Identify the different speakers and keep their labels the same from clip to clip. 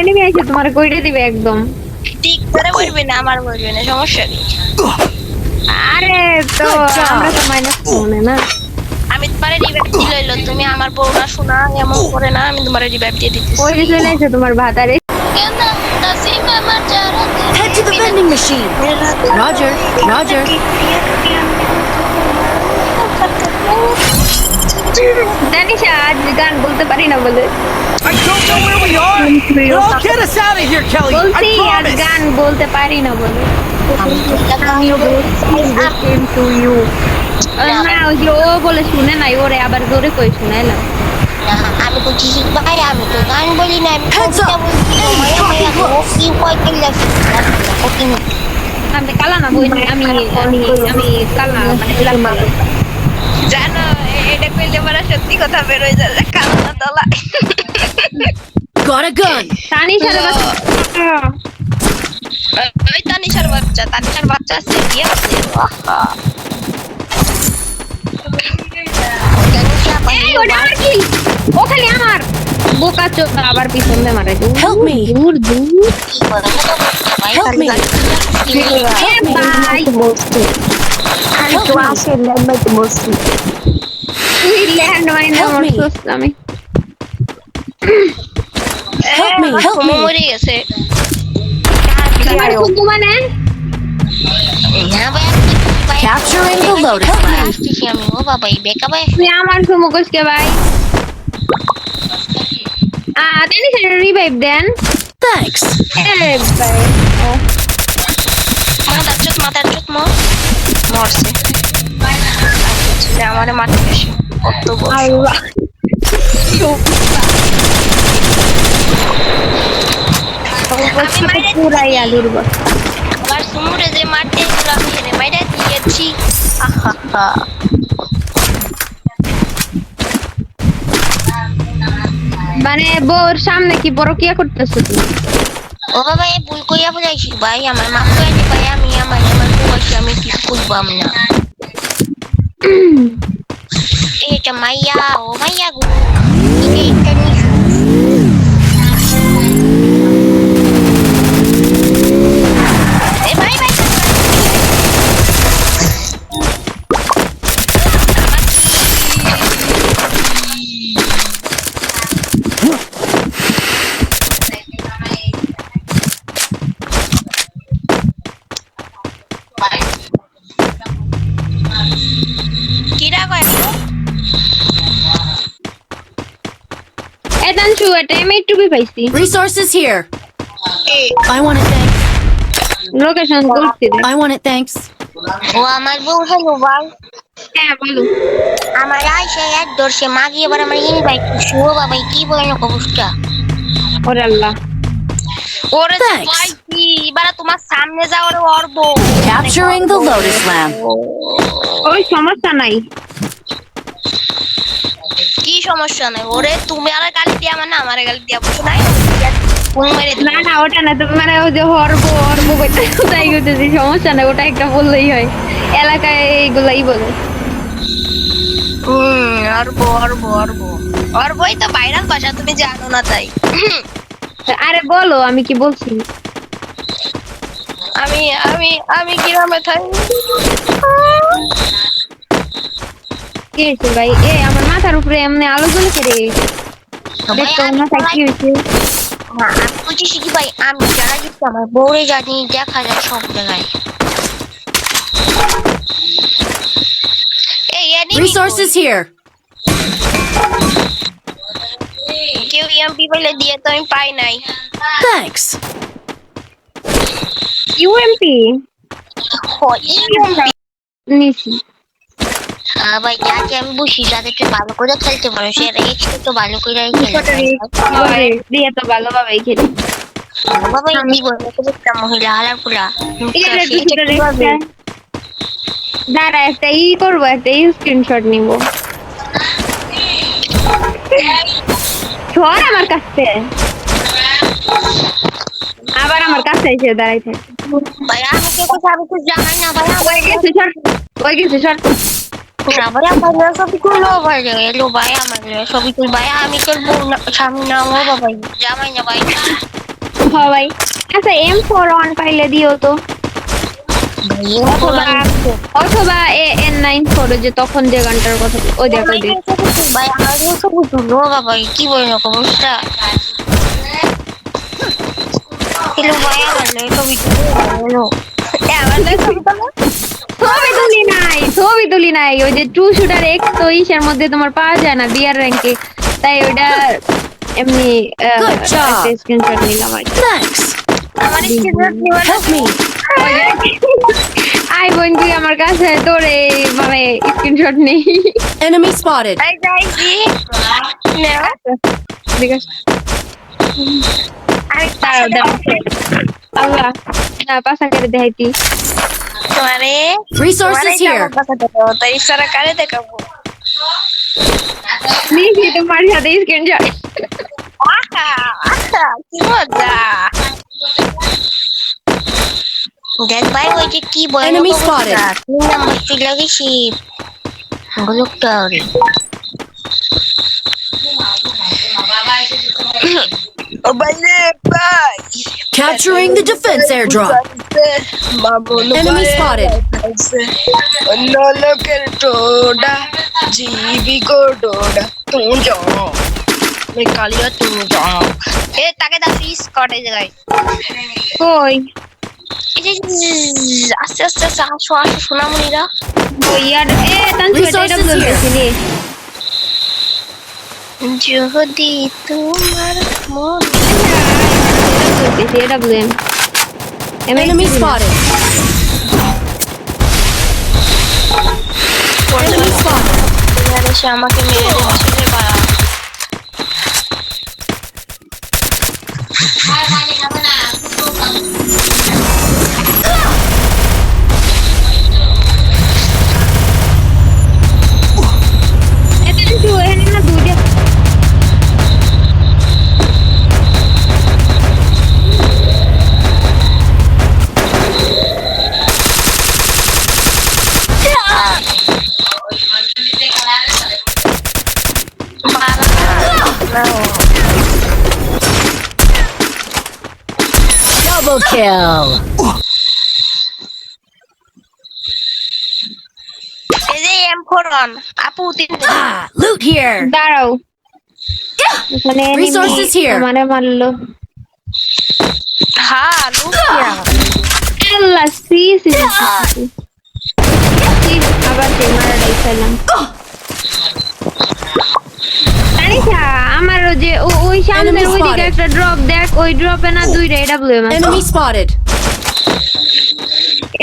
Speaker 1: Enemy আছে তোমার কইরে দিবে একদম।
Speaker 2: ঠিক করে বলবি না, আমার বলবি না, সমস্যা নেই।
Speaker 1: আরে তো আমরা তো মাইনাস ফোনে না।
Speaker 2: আমি তোমারে রিভাইভ দিলে হইলো, তুমি আমার বউরা শোনা এমন করে না, আমি তোমারে রিভাইভ দিয়ে দিতেছি।
Speaker 1: ওই যে চলে এসে তোমার ভাতারে।
Speaker 3: Head to the vending machine. Roger, Roger.
Speaker 1: জানিস আজ গান বলতে পারি না বলে
Speaker 4: I don't know where we are, but I'll get us out of here, Kelly.
Speaker 1: বলছি
Speaker 4: I
Speaker 1: আজ
Speaker 4: promise.
Speaker 1: গান বলতে পারি না বলে।
Speaker 2: আমিও
Speaker 1: না ওই যে ও বলে শুনে নাই, ওরে আবার জোরে কই শুনাইলাম।
Speaker 2: আমি তো ঠিক ভাই, আমি তো গান বলি না, আমি
Speaker 3: Heads
Speaker 2: কবিতা
Speaker 3: up.
Speaker 2: বলছি।
Speaker 3: Enemy talking close.
Speaker 2: কি কয় কেলা
Speaker 1: আমি কালা না বই নাই, আমি কালা মানে কালা।
Speaker 2: জানো এটা কইলে মানে সত্যি কথা বের হয়ে যাবে, কান্না তোলা।
Speaker 3: Got a gun.
Speaker 1: তানিশার বাচ্চা
Speaker 2: ওই তানিশার বাচ্চা আছে, কি আছে?
Speaker 1: এই ওটা আমার কি? ও খালি আমার বোকা চোদ আবার পিছন দিয়ে মারে।
Speaker 3: Help me.
Speaker 1: দূর দূর
Speaker 3: Help me.
Speaker 1: এ ভাই তুই ল্যান্ড মাইনে
Speaker 3: Help me.
Speaker 1: মারছস আমি।
Speaker 3: Help me. Help me.
Speaker 2: মরে গেছে।
Speaker 1: আমার কুকু মানে
Speaker 2: না ভাই,
Speaker 3: Capturing the Lotus Land.
Speaker 2: আসতেছি আমি। ও বাবা, এই বেকা ভাই।
Speaker 1: তুই আমার সুমুকসকে ভাই তানিশার রিভাইভ দেন।
Speaker 3: Thanks.
Speaker 1: এ ভাই ও
Speaker 2: মাথার চোট মরছে। আমারে মারতে এসে কত বড়
Speaker 1: আল্লাহ পুরাই আলুর বস।
Speaker 2: আবার সুমুরে যে মারতে এসেছিল, আমি হেরে মাইরা দিয়েছি। আহা,
Speaker 1: মানে বউর সামনে কি পরকিয়া করতেছ তুমি?
Speaker 2: ও বাবা, এই ভুল কইয়া বুঝাইছি ভাই, আমার মাফ করে দি ভাই, আমি আমার বউকে আমি কি করবাম না। এটা মাইয়া, ও মাইয়া গো, এইটা নিয়ে এ ভাই ভাই, কিরা কয়
Speaker 1: এদানশু এটা এমএ2 পাইছি।
Speaker 3: Resources here.
Speaker 2: এই
Speaker 3: I want it, thanks.
Speaker 1: Location বলছি রে।
Speaker 3: I want it, thanks.
Speaker 2: ও আমার বউ হলো ভাই,
Speaker 1: হ্যাঁ বলো।
Speaker 2: আমার আইসা এক দর্শে মাগি এবার আমার ইনভাইট করছে। ও বাবা, কি ভয়ানক অবস্থা।
Speaker 1: ওরে আল্লাহ
Speaker 2: ওরে
Speaker 3: Thanks.
Speaker 2: ভাই, কি এবার তোমার সামনে যাওয়ার অর্ব।
Speaker 3: Capturing the Lotus Land.
Speaker 1: ওই সমস্যা নাই।
Speaker 2: কি সমস্যা নাই, ওরে তুমি আর গালি দিয়া মানে আমারে গালি দিয়া বুঝছো নাই, ফোন মেরে
Speaker 1: না না ওটা না, তুমি মানে ওই যে হরবো কইতে কোথায় গেছে, সমস্যা নাই, ওটা একটা বললেই হয়, এলাকায় এইগুলাই বলে।
Speaker 2: অর্বই তো ভাইরাল ভাষা, তুমি জানো না তাই।
Speaker 1: আরে বলো আমি কি বলছি।
Speaker 2: আমি আমি আমি গ্রামে থাকি।
Speaker 1: কি হয়েছে ভাই? এ আমার মাথার উপরে এমনি আলো জ্বলেছে রে। দেখো মাথায় কি হয়েছে?
Speaker 2: আমি বুঝেছি কি ভাই, আমি যারা গেছি আমার বউরে জানি, দেখা যায় সব জায়গায়। এই enemy
Speaker 3: Resources here.
Speaker 2: কেউ এমপি বলে দিয়ে তো আমি পাই নাই।
Speaker 3: Thanks.
Speaker 1: ইউএমপি
Speaker 2: EMP
Speaker 1: নিছি।
Speaker 2: ভাই যাকে আমি বুঝি যাদের একটু ভালো করে খেলতে পারো, সেটা একটু ভালো করে খেলে।
Speaker 1: দিয়ে তো ভালোভাবেই খেলি।
Speaker 2: বাবা এই জীবন একটা মহিলা হালার পুরা
Speaker 1: দাঁড়া একটা করবো, একটা স্ক্রিনশট নিব। সর আমার কাছে, আবার আমার কাছে এসে দাঁড়াই থাকে।
Speaker 2: ভাই আমি কে কোথাও আমি তো জানাই না ভাই, আমার
Speaker 1: গেছে সর, ওই গেছে সর।
Speaker 2: না ভাই, আমার সবই তুলো ভাই, এলো ভাই আমার সবই তুল ভাই, আমি তোর বউ না, স্বামী না, ও বাবা জামাই না ভাই।
Speaker 1: ভাই আচ্ছা M41 পাইলে দিও তো অথবা অথবা N94 যে তখন যে গানটার কথা ওই দেখো দিই
Speaker 2: ভাই আমার তো বুঝলো বাবা কি বলেন অবস্থা হ্যালো ভাই আমার ছবি হ্যালো
Speaker 1: ছবি তুলি নাই ওই যে 2 শুটার X তো ইসের মধ্যে তোমার পাওয়া যায় না বিয়ার র্যাঙ্কে তাই ওইটা এমনি
Speaker 3: Good job.
Speaker 1: স্ক্রিনশট নিলাম আর কি।
Speaker 3: Thanks.
Speaker 2: আমার স্ক্রিনশট নিবা
Speaker 3: Help me.
Speaker 1: আই বোন তুই আমার কাছে তোর এই মানে স্ক্রিনশট নেই
Speaker 3: Enemy spotted.
Speaker 2: এই যাইছি না
Speaker 1: ঠিক আছে
Speaker 2: আমি
Speaker 1: দাঁড়াও দাঁড়াও আল্লাহ না পাশা করে দেখাইতি
Speaker 2: তোমারে
Speaker 3: Resources here.
Speaker 2: তাই সারা কারে দেখাবো
Speaker 1: নিয়েছি তোমার সাথে স্ক্রিনশট
Speaker 2: আহা আহা কি মজা দেখ ভাই ওই যে কি বলে
Speaker 3: Enemy spotted.
Speaker 2: তিন নাম্বার চলে গেছি গোলকটা রে ও বলে ভাই
Speaker 3: Capturing the defense airdrop. Enemy spotted.
Speaker 2: লোকের টোডা জিবি গো ডোডা তুই যা मैं कालिया तू जा ए ताके दा फिश कटे जाय
Speaker 1: কই
Speaker 2: এই যে আস্তে আস্তে আসো আসো সোনামণিরা
Speaker 1: ও ইয়ার তানছি এটা বলতেছিলি
Speaker 2: যদি তোমার মন
Speaker 1: বলতেছি এটা বলেন
Speaker 3: Enemy spotted. Enemy spotted.
Speaker 2: আরে সে আমাকে মেরে দিচ্ছে রে বাড়া
Speaker 1: এটা তো এখানে না দুইটা
Speaker 3: Double kill.
Speaker 2: এই যে M41 আপু তিন
Speaker 3: Loot here.
Speaker 1: দাঁড়াও এখানে
Speaker 3: Resources here.
Speaker 1: মানে মারলো
Speaker 2: হ্যাঁ লুকিয়া
Speaker 1: আল্লাহ সি আবার সে মারা দিয়েছিলাম আনিশা আমার যে ওই সামনের
Speaker 3: Enemy
Speaker 1: ওইদিকে
Speaker 3: spotted.
Speaker 1: একটা ড্রপ দেখ ওই ড্রপে না দুইটা AWM আছে
Speaker 3: Enemy spotted.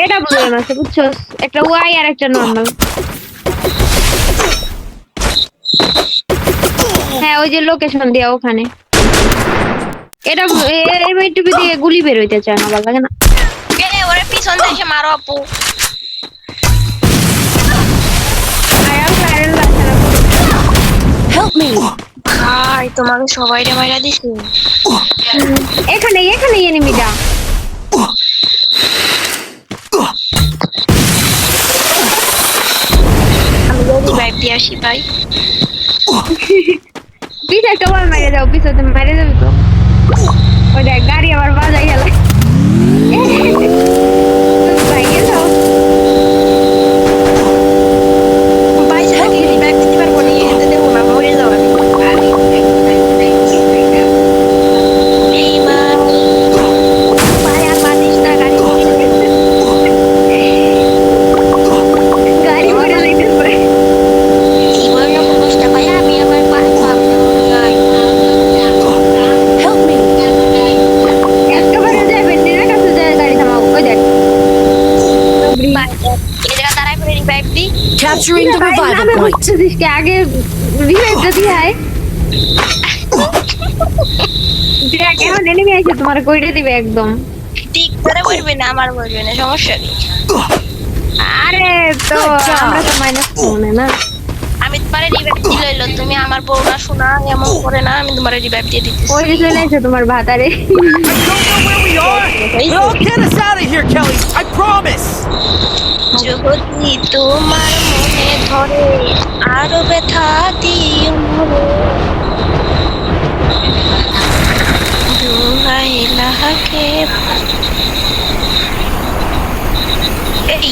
Speaker 1: AWM আছে বুঝছো একটা ওয়াই আর একটা নরমাল হ্যাঁ ওই যে লোকেশন দেয়া ওখানে এটা এমআইটিভি দিয়ে গুলি বের হইতে চায় না ভালো লাগে না
Speaker 2: এ ওরে পিছন থেকে মারো আপু
Speaker 3: Help me.
Speaker 2: ভাই তোমাকে সবাই রে মাইরা দিছি
Speaker 1: এখানে এনিমিটা
Speaker 2: আমি যদি ভাই দিয়ে আসি ভাই
Speaker 1: পিছে একটা বল মেরে দাও পিছতে মেরে দেবে তো ওই দেখ গাড়ি আবার বাজাই গেল ভাই গেল
Speaker 2: ভাই সাকি রিভাইভ দিতে পারবো না এতে দেখো না মরে যাও আমি এই ভাই আর পারিস না গাড়ি
Speaker 1: গাড়ি মরে যাইতেছে
Speaker 2: জীবন অবস্থা ভাই আমি আবার পারলাম না
Speaker 3: Help me.
Speaker 1: একেবারে যাবেন না কাছে যায় গাড়ি থামাও ওই দেখ
Speaker 2: ভাই এই জায়গা দাঁড়াই করে revive the
Speaker 3: Capturing the revival point.
Speaker 1: বুঝছিস কি আগে রিভাইভটা দিয়ে আয় দেখ এখন এনিমি আছে তোমার কইরে দিবে একদম
Speaker 2: ঠিক করে বলবে না আমার বলবে না সমস্যা নেই
Speaker 1: আরে তো আমরা তো মাইনাস ফোনে না
Speaker 2: আমি তোমারে রিভাইভ দিলে লইলো তুমি আমার বউরা শোনা এমন করে না আমি তোমারে রিভাইভ দিয়ে দিতেছি
Speaker 1: ওই চলে এসে তোমার ভাতারে
Speaker 4: I don't know where we are, but I'll get us out of here, Kelly. I promise.
Speaker 2: যদি তোমার মনে ধরে আরো ব্যথা দিও মনে দুহাই ইলাহা কে এই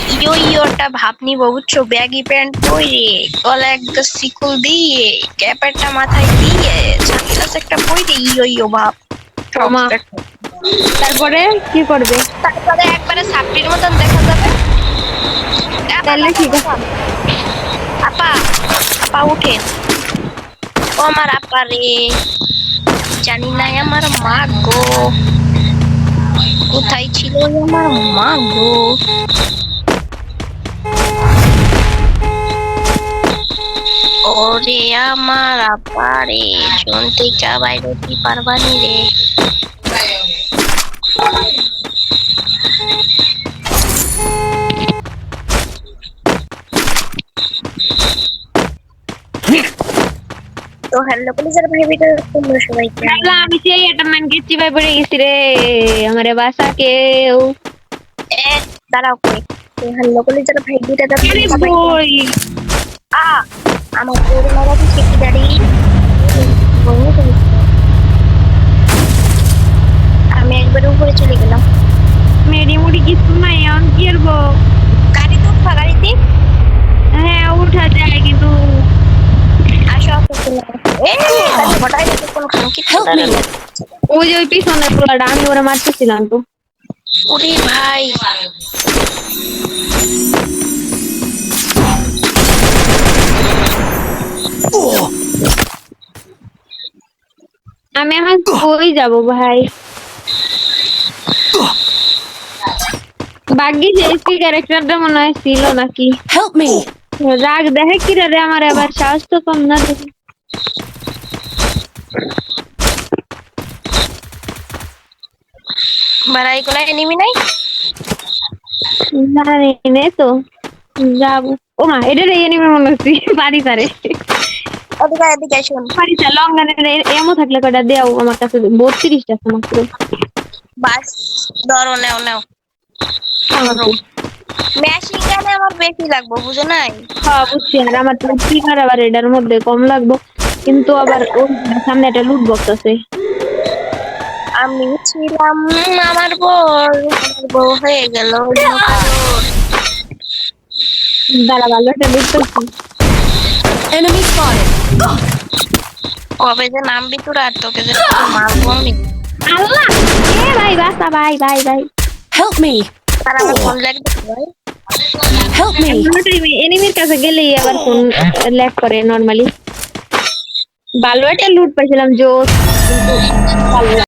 Speaker 2: ইয়োটা ভাবনি বুঝছো, ব্যাগি প্যান্ট পরে গলা একটা শিকল দিয়ে ক্যাপেরটা মাথায় দিয়ে সানগ্লাস একটা পরে ইয়ো ভাব।
Speaker 1: ওমা। তারপরে কি করবে?
Speaker 2: তারপরে একবারে সাপটির মতন দেখা যাবে।
Speaker 1: তাহলে ঠিক আছে।
Speaker 2: আপা আপা উঠেন, ও আমার আপা রে, জানি না আমার মা গো কোথায় ছিল আমার মা গো। ওরে আমার আপা রে, শুনতে চাবাই রতি পারবানি রে। তো হ্যালো পুলিশের ভাই ভিডিও তোমরা সবাই
Speaker 1: তাহলে আমি সেই একটা ম্যানকে চিবাই পড়ে গেছি রে, আমারে বাসা কেউ।
Speaker 2: এ দাঁড়াও কই, তো হ্যালো পুলিশের ভাই ভিডিওটা
Speaker 1: আরে বই,
Speaker 2: আমার পুরো মারাঠি শিখি দাঁড়ি। আমি একবার উপরে চলে গেলাম।
Speaker 1: মেরি মুড়ি কিছু নাই, এখন কি করবো?
Speaker 2: গাড়িতে উঠা, গাড়িতে
Speaker 1: হ্যাঁ উঠা যায় কিন্তু
Speaker 2: আসো আসো হঠাৎ কোনো খানকি
Speaker 1: ওই যে ওই পিছনের পোলাটা, আমি ওরা মারতেছিলাম তো।
Speaker 2: ওরে ভাই
Speaker 1: আমি এখন কই যাব ভাই? বাকি যে এসপি ক্যারেক্টারটা মনে হয় ছিল নাকি?
Speaker 3: Help me!
Speaker 1: রাগ দেখে কি রে আমার, আবার সাহস তো কম না দেখি।
Speaker 2: বাড়াই কোনো এনিমি নাই।
Speaker 1: জানি তো যাবো। ও মা, এটা রে এনিমি মনে হচ্ছে বাড়ি তারে।
Speaker 2: এদিকে এদিকে শুন,
Speaker 1: বাড়ি চা লঙ্গানের এমও থাকলে কয়টা দেও আমার কাছে, 32টা আছে মাত্র।
Speaker 2: বাস ধরো, নেও নেও। মেশিন গানে আমার বেশি লাগবে, বুঝো নাই?
Speaker 1: হ্যাঁ বুঝছি, আর আমার তো স্পিকার আবার এটার মধ্যে কম লাগবো, কিন্তু আবার ওর সামনে একটা লুট বক্স আছে।
Speaker 2: আমি ছিলাম আমার বউ হয়ে গেল
Speaker 1: দাঁড়া, ভালো একটা দেখতেছি।
Speaker 3: Enemy spotted!
Speaker 2: কবে যে নামবি তোরা, আর তোকে যে মারবো আমি।
Speaker 1: আল্লাহ, এ ভাই বাসা, ভাই ভাই ভাই।
Speaker 3: Help me!
Speaker 2: আর আমার ফোন লাগবে ভাই।
Speaker 3: Help me!
Speaker 1: এনিমির কাছে গেলেই আবার ফোন ল্যাগ করে নরমালি। ভালো একটা লুট পাইছিলাম জোস, কিন্তু ভালো লাগে।